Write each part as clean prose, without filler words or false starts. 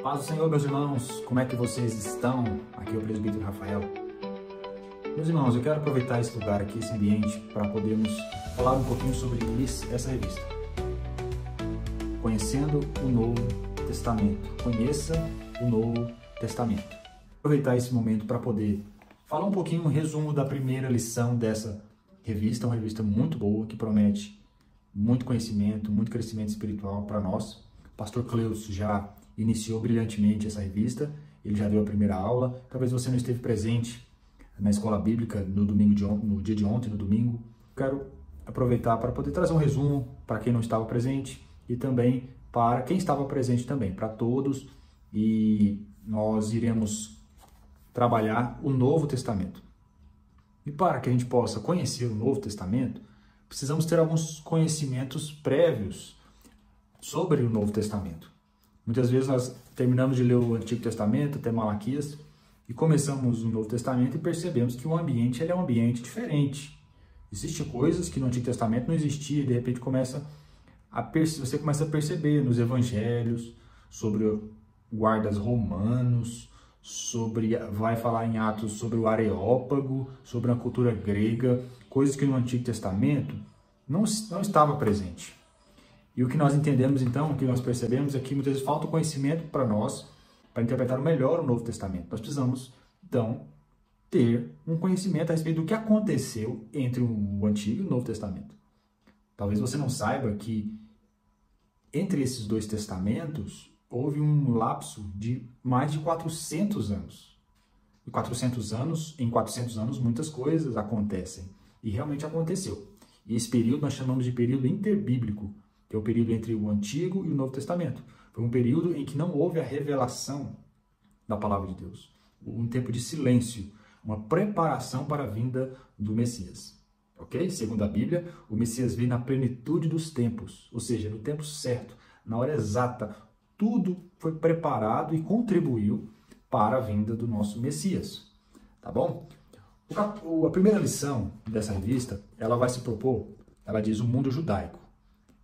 Paz do Senhor, meus irmãos, como é que vocês estão? Aqui é o presbítero Rafael. Meus irmãos, eu quero aproveitar esse lugar aqui, esse ambiente, para podermos falar um pouquinho sobre essa revista. Conhecendo o Novo Testamento. Conheça o Novo Testamento. Aproveitar esse momento para poder falar um pouquinho, um resumo da primeira lição dessa revista, uma revista muito boa, que promete muito conhecimento, muito crescimento espiritual para nós. O pastor Cleus já iniciou brilhantemente essa revista, ele já deu a primeira aula. Talvez você não esteve presente na escola bíblica no dia de ontem, no domingo. Quero aproveitar para poder trazer um resumo para quem não estava presente e também para quem estava presente também, para todos. E nós iremos trabalhar o Novo Testamento. E para que a gente possa conhecer o Novo Testamento, precisamos ter alguns conhecimentos prévios sobre o Novo Testamento. Muitas vezes nós terminamos de ler o Antigo Testamento, até Malaquias, e começamos o Novo Testamento e percebemos que o ambiente é um ambiente diferente. Existem coisas que no Antigo Testamento não existia e de repente você começa a perceber nos evangelhos, sobre guardas romanos, vai falar em Atos sobre o Areópago, sobre a cultura grega, coisas que no Antigo Testamento não estava presente. E o que nós entendemos então, o que nós percebemos é que muitas vezes falta o conhecimento para nós, para interpretar melhor o Novo Testamento. Nós precisamos, então, ter um conhecimento a respeito do que aconteceu entre o Antigo e o Novo Testamento. Talvez você não saiba que entre esses dois testamentos houve um lapso de mais de 400 anos. E em 400 anos, muitas coisas acontecem. E realmente aconteceu. E esse período nós chamamos de período interbíblico, que é o período entre o Antigo e o Novo Testamento. Foi um período em que não houve a revelação da Palavra de Deus. Um tempo de silêncio, uma preparação para a vinda do Messias. Ok? Segundo a Bíblia, o Messias veio na plenitude dos tempos, ou seja, no tempo certo, na hora exata. Tudo foi preparado e contribuiu para a vinda do nosso Messias. Tá bom? A primeira lição dessa revista, ela vai se propor, ela diz o mundo judaico.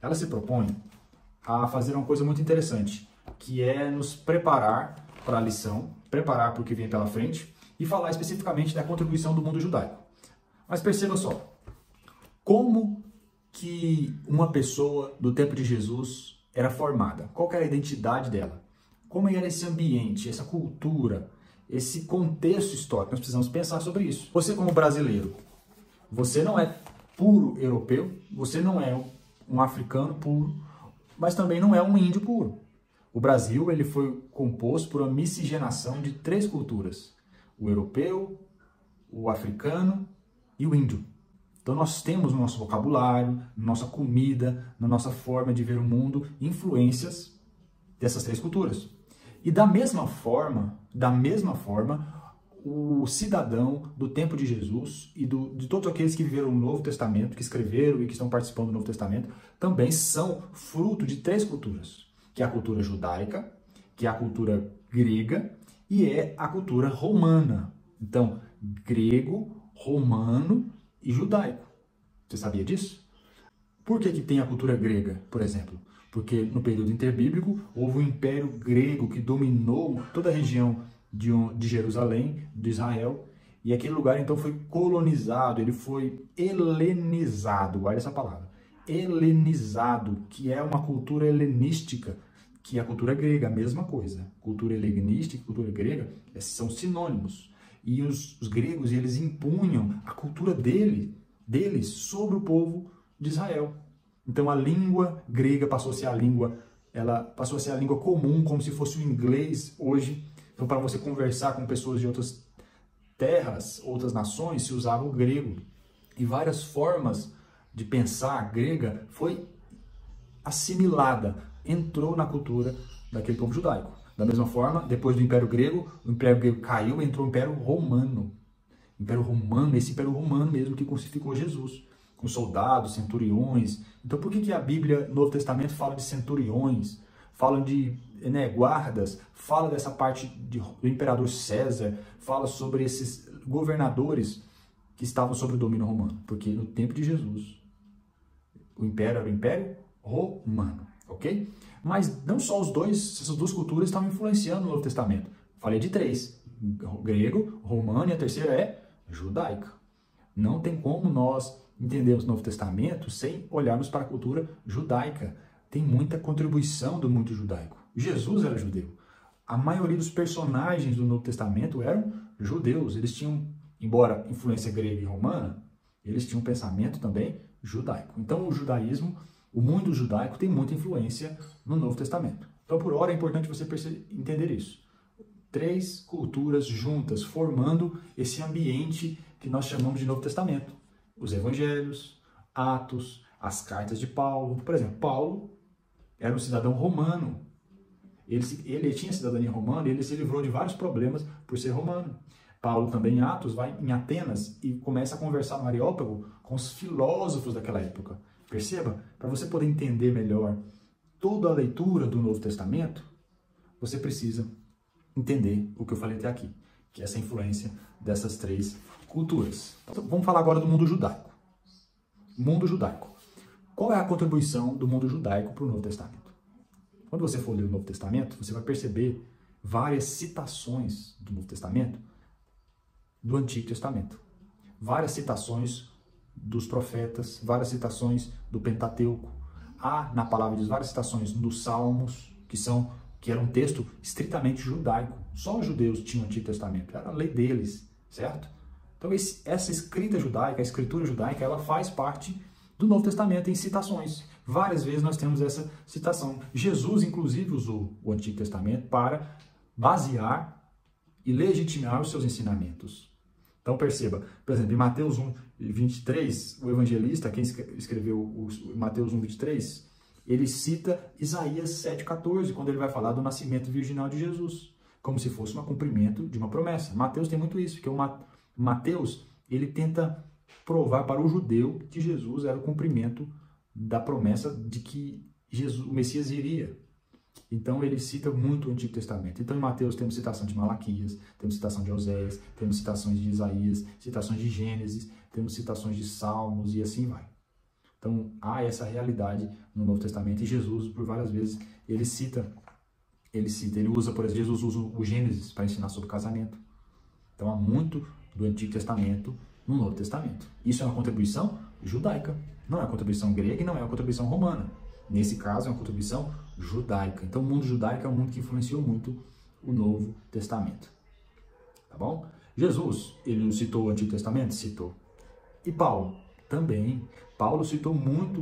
Ela se propõe a fazer uma coisa muito interessante, que é nos preparar para a lição, preparar para o que vem pela frente e falar especificamente da contribuição do mundo judaico. Mas perceba só, como que uma pessoa do tempo de Jesus era formada? Qual era a identidade dela? Como era esse ambiente, essa cultura, esse contexto histórico? Nós precisamos pensar sobre isso. Você como brasileiro, você não é puro europeu, você não é um africano puro, mas também não é um índio puro. O Brasil ele foi composto por uma miscigenação de 3 culturas: o europeu, o africano e o índio. Então nós temos no nosso vocabulário, na nossa comida, na nossa forma de ver o mundo, influências dessas 3 culturas. E da mesma forma, o cidadão do tempo de Jesus e de todos aqueles que viveram o Novo Testamento, que escreveram e que estão participando do Novo Testamento, também são fruto de 3 culturas, que é a cultura judaica, que é a cultura grega e é a cultura romana. Então, grego, romano e judaico. Você sabia disso? Por que tem a cultura grega, por exemplo? Porque no período interbíblico houve um império grego que dominou toda a região de Jerusalém, de Israel, e aquele lugar então foi colonizado, ele foi helenizado, guarda essa palavra, helenizado, que é uma cultura helenística, que é a cultura grega, a mesma coisa. Cultura helenística e cultura grega são sinônimos. E os gregos, eles impunham a cultura deles sobre o povo de Israel. Então a língua grega passou a ser a língua comum, como se fosse o inglês hoje. Então, para você conversar com pessoas de outras terras, outras nações, se usava o grego. E várias formas de pensar grega foi assimilada, entrou na cultura daquele povo judaico. Da mesma forma, depois do Império Grego, o Império Grego caiu e entrou o Império Romano. Esse Império Romano mesmo que crucificou Jesus, com soldados, centuriões. Então, por que a Bíblia, no Novo Testamento, fala de centuriões? Fala de guardas, fala dessa parte do imperador César, fala sobre esses governadores que estavam sob o domínio romano. Porque no tempo de Jesus, o império era o Império Romano, ok? Mas não só essas duas culturas estavam influenciando o Novo Testamento. Falei de três: grego, romano, e a terceira é judaica. Não tem como nós entendermos o Novo Testamento sem olharmos para a cultura judaica. Tem muita contribuição do mundo judaico. Jesus era judeu. A maioria dos personagens do Novo Testamento eram judeus. Eles tinham, embora influência grega e romana, eles tinham um pensamento também judaico. Então o judaísmo, o mundo judaico tem muita influência no Novo Testamento. Então por hora é importante você entender isso. Três culturas juntas, formando esse ambiente que nós chamamos de Novo Testamento. Os evangelhos, Atos, as cartas de Paulo. Por exemplo, Paulo era um cidadão romano. Ele tinha cidadania romana e ele se livrou de vários problemas por ser romano. Paulo também, em Atos, vai em Atenas e começa a conversar no Areópago com os filósofos daquela época. Perceba, para você poder entender melhor toda a leitura do Novo Testamento, você precisa entender o que eu falei até aqui, que é essa influência dessas três culturas. Então, vamos falar agora do mundo judaico. Mundo judaico. Qual é a contribuição do mundo judaico para o Novo Testamento? Quando você for ler o Novo Testamento, você vai perceber várias citações do Novo Testamento do Antigo Testamento. Várias citações dos profetas, várias citações do Pentateuco. Há, na palavra de Deus, várias citações dos Salmos, que era um texto estritamente judaico. Só os judeus tinham o Antigo Testamento, era a lei deles, certo? Então essa escrita judaica, a escritura judaica, ela faz parte do Novo Testamento em citações. Várias vezes nós temos essa citação. Jesus, inclusive, usou o Antigo Testamento para basear e legitimar os seus ensinamentos. Então perceba, por exemplo, em Mateus 1, 23, o evangelista, quem escreveu o Mateus 1, 23, ele cita Isaías 7,14, quando ele vai falar do nascimento virginal de Jesus, como se fosse um cumprimento de uma promessa. Mateus tem muito isso, porque Mateus, ele tenta provar para o judeu que Jesus era o cumprimento da promessa de que o Messias iria. Então ele cita muito o Antigo Testamento. Então em Mateus temos citação de Malaquias, temos citação de Oséias, temos citações de Isaías, citações de Gênesis, temos citações de Salmos e assim vai. Então há essa realidade no Novo Testamento e Jesus, por várias vezes, ele usa, por exemplo, Jesus usa o Gênesis para ensinar sobre casamento. Então há muito do Antigo Testamento no Novo Testamento. Isso é uma contribuição judaica, não é uma contribuição grega e não é uma contribuição romana. Nesse caso, é uma contribuição judaica. Então, o mundo judaico é um mundo que influenciou muito o Novo Testamento. Tá bom? Jesus, ele citou o Antigo Testamento? Citou. E Paulo? Também. Paulo citou muito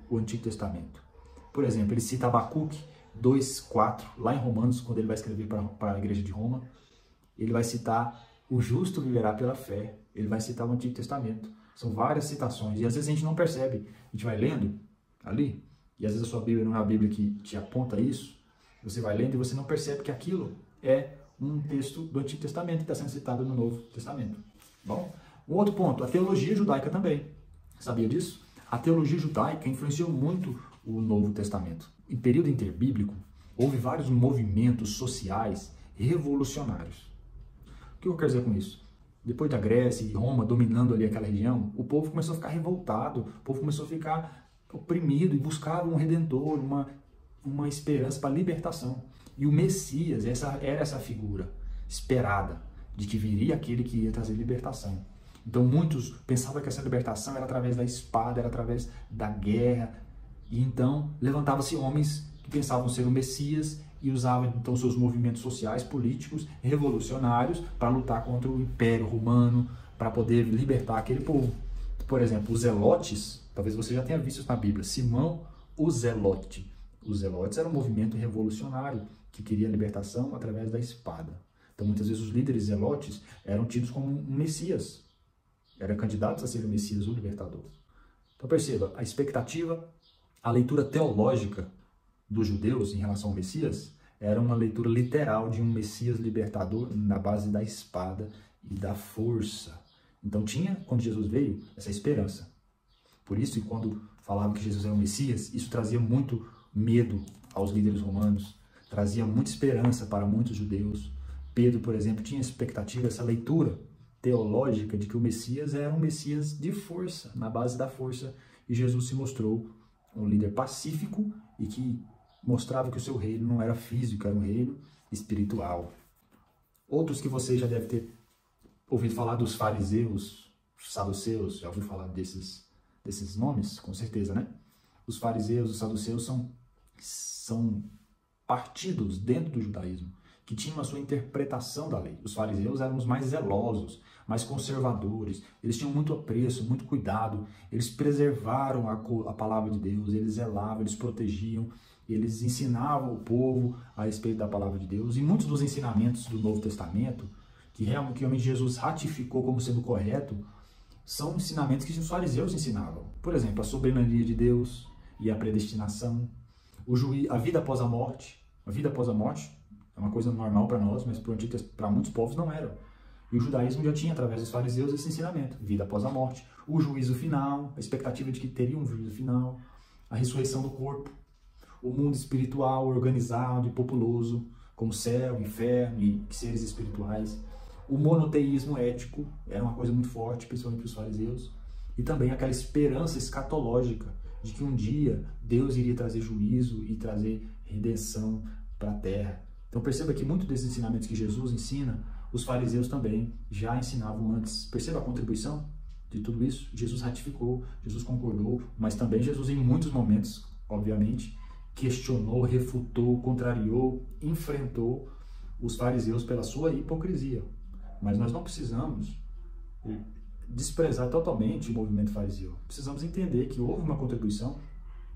o Antigo Testamento. Por exemplo, ele cita Abacuque 2:4, lá em Romanos, quando ele vai escrever para a igreja de Roma. Ele vai citar o justo viverá pela fé. Ele vai citar o Antigo Testamento. São várias citações. E às vezes a gente não percebe. A gente vai lendo ali, e às vezes a sua Bíblia não é a Bíblia que te aponta isso. Você vai lendo e você não percebe que aquilo é um texto do Antigo Testamento que está sendo citado no Novo Testamento. Bom, um outro ponto, a teologia judaica também. Sabia disso? A teologia judaica influenciou muito o Novo Testamento. Em período interbíblico, houve vários movimentos sociais revolucionários. O que eu quero dizer com isso? Depois da Grécia e Roma dominando ali aquela região, o povo começou a ficar revoltado, o povo começou a ficar oprimido e buscava um redentor, uma esperança para a libertação. E o Messias era essa figura esperada de que viria aquele que ia trazer libertação. Então muitos pensavam que essa libertação era através da espada, era através da guerra. E então levantavam-se homens que pensavam ser o Messias e usavam então seus movimentos sociais, políticos, revolucionários para lutar contra o Império Romano, para poder libertar aquele povo. Por exemplo, os Zelotes, talvez você já tenha visto isso na Bíblia, Simão o Zelote. Os Zelotes eram um movimento revolucionário que queria a libertação através da espada. Então muitas vezes os líderes zelotes eram tidos como um Messias, eram candidatos a ser o Messias, o libertador. Então perceba, a expectativa, a leitura teológica dos judeus em relação ao Messias era uma leitura literal de um Messias libertador na base da espada e da força. Então tinha, quando Jesus veio, essa esperança. Por isso, quando falavam que Jesus era o Messias, isso trazia muito medo aos líderes romanos, trazia muita esperança para muitos judeus. Pedro, por exemplo, tinha expectativa, essa leitura teológica de que o Messias era um Messias de força, na base da força, e Jesus se mostrou um líder pacífico e que mostrava que o seu reino não era físico, era um reino espiritual. Outros que você já deve ter ouvido falar dos fariseus, saduceus, já ouviu falar desses nomes? Com certeza, né? Os fariseus, os saduceus são partidos dentro do judaísmo que tinham a sua interpretação da lei. Os fariseus eram os mais zelosos, mais conservadores, eles tinham muito apreço, muito cuidado, eles preservaram a palavra de Deus, eles zelavam, eles protegiam, eles ensinavam o povo a respeito da palavra de Deus. E muitos dos ensinamentos do Novo Testamento, que realmente Jesus ratificou como sendo correto, são ensinamentos que os fariseus ensinavam. Por exemplo, a soberania de Deus e a predestinação, a vida após a morte. A vida após a morte é uma coisa normal para nós, mas para muitos povos não era. E o judaísmo já tinha, através dos fariseus, esse ensinamento. Vida após a morte, o juízo final, a expectativa de que teria um juízo final, a ressurreição do corpo, o mundo espiritual organizado e populoso, como céu, inferno e seres espirituais. O monoteísmo ético era uma coisa muito forte, principalmente para os fariseus. E também aquela esperança escatológica de que um dia Deus iria trazer juízo e trazer redenção para a terra. Então perceba que muitos desses ensinamentos que Jesus ensina, os fariseus também já ensinavam antes. Perceba a contribuição de tudo isso? Jesus ratificou, Jesus concordou, mas também Jesus em muitos momentos, obviamente, questionou, refutou, contrariou, enfrentou os fariseus pela sua hipocrisia. Mas nós não precisamos desprezar totalmente o movimento fariseu. Precisamos entender que houve uma contribuição,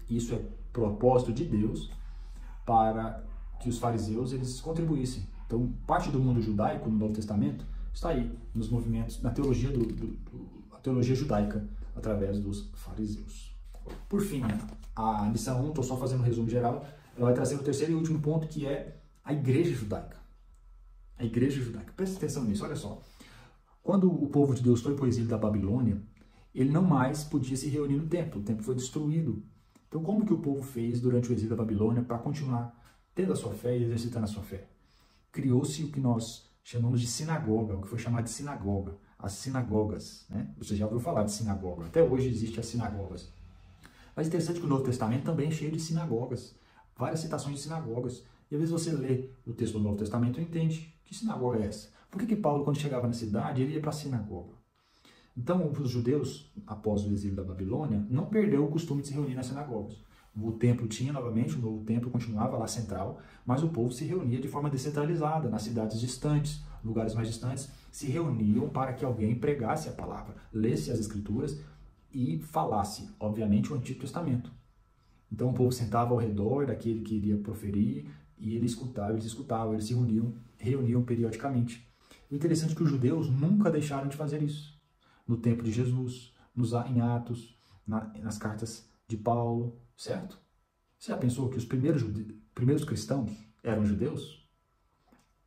e isso é propósito de Deus, para que os fariseus eles contribuíssem. Então, parte do mundo judaico no Novo Testamento está aí, nos movimentos, na teologia, a teologia judaica, através dos fariseus. Por fim, a lição 1, estou só fazendo um resumo geral, ela vai trazer o terceiro e último ponto, que é a igreja judaica. A igreja judaica. Preste atenção nisso, olha só. Quando o povo de Deus foi para o exílio da Babilônia, ele não mais podia se reunir no templo, o templo foi destruído. Então, como que o povo fez durante o exílio da Babilônia para continuar tendo a sua fé e exercitando a sua fé? Criou-se o que nós chamamos de sinagoga, o que foi chamado de sinagoga, as sinagogas, né? Você já ouviu falar de sinagoga, até hoje existem as sinagogas. Mas é interessante que o Novo Testamento também é cheio de sinagogas, várias citações de sinagogas. E às vezes você lê o texto do Novo Testamento e entende, que sinagoga é essa? Por que Paulo, quando chegava na cidade, ele ia para a sinagoga? Então, os judeus, após o exílio da Babilônia, não perderam o costume de se reunir nas sinagogas. O templo tinha novamente, o novo templo continuava lá central, mas o povo se reunia de forma descentralizada, nas cidades distantes, lugares mais distantes, se reuniam para que alguém pregasse a palavra, lesse as escrituras e falasse, obviamente, o Antigo Testamento. Então o povo sentava ao redor daquele que iria proferir e eles escutavam, eles se reuniam periodicamente. O interessante é que os judeus nunca deixaram de fazer isso. No tempo de Jesus, em Atos, nas cartas de Paulo, certo? Você já pensou que os primeiros cristãos eram judeus?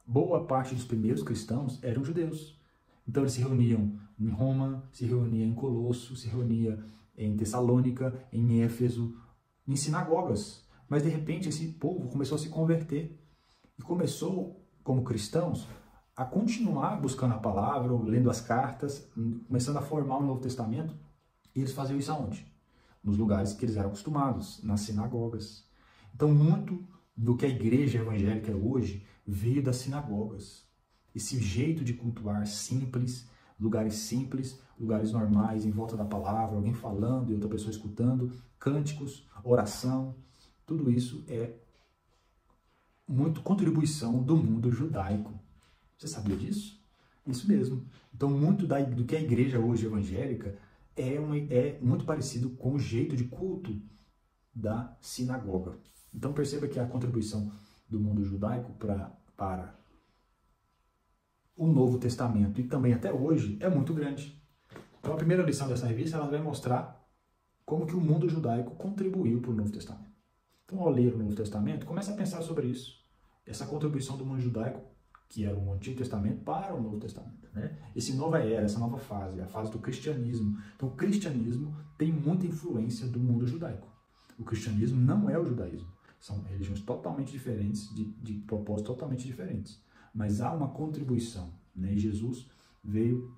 Boa parte dos primeiros cristãos eram judeus. Então eles se reuniam em Roma, se reuniam em Colosso, se reuniam em Tessalônica, em Éfeso, em sinagogas. Mas de repente esse povo começou a se converter e começou, como cristãos, a continuar buscando a palavra, lendo as cartas, começando a formar o Novo Testamento. E eles faziam isso aonde? Nos lugares que eles eram acostumados, nas sinagogas. Então, muito do que a igreja evangélica é hoje veio das sinagogas. Esse jeito de cultuar simples, lugares normais, em volta da palavra, alguém falando e outra pessoa escutando, cânticos, oração, tudo isso é muito contribuição do mundo judaico. Você sabia disso? Isso mesmo. Então, muito do que a igreja hoje evangélica é muito parecido com o jeito de culto da sinagoga. Então perceba que a contribuição do mundo judaico para o Novo Testamento e também até hoje é muito grande. Então a primeira lição dessa revista ela vai mostrar como que o mundo judaico contribuiu para o Novo Testamento. Então ao ler o Novo Testamento, comece a pensar sobre isso. Essa contribuição do mundo judaico, que era o Antigo Testamento, para o Novo Testamento. Né? Essa nova era, essa nova fase, a fase do cristianismo. Então o cristianismo tem muita influência do mundo judaico. O cristianismo não é o judaísmo. São religiões totalmente diferentes, de propósitos totalmente diferentes. Mas há uma contribuição. Né? E Jesus veio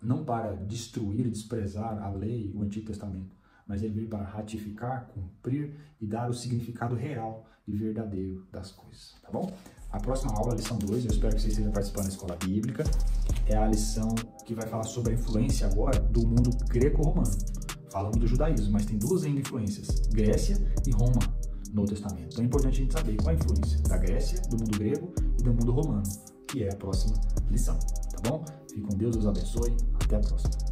não para destruir e desprezar a lei, o Antigo Testamento, mas ele veio para ratificar, cumprir e dar o significado real e verdadeiro das coisas, tá bom? A próxima aula, a lição 2, eu espero que vocês estejam participando da escola bíblica, é a lição que vai falar sobre a influência agora do mundo greco-romano. Falamos do judaísmo, mas tem duas ainda influências, Grécia e Roma, no Testamento. Então é importante a gente saber qual a influência da Grécia, do mundo grego e do mundo romano, que é a próxima lição, tá bom? Fique com Deus, os abençoe, até a próxima.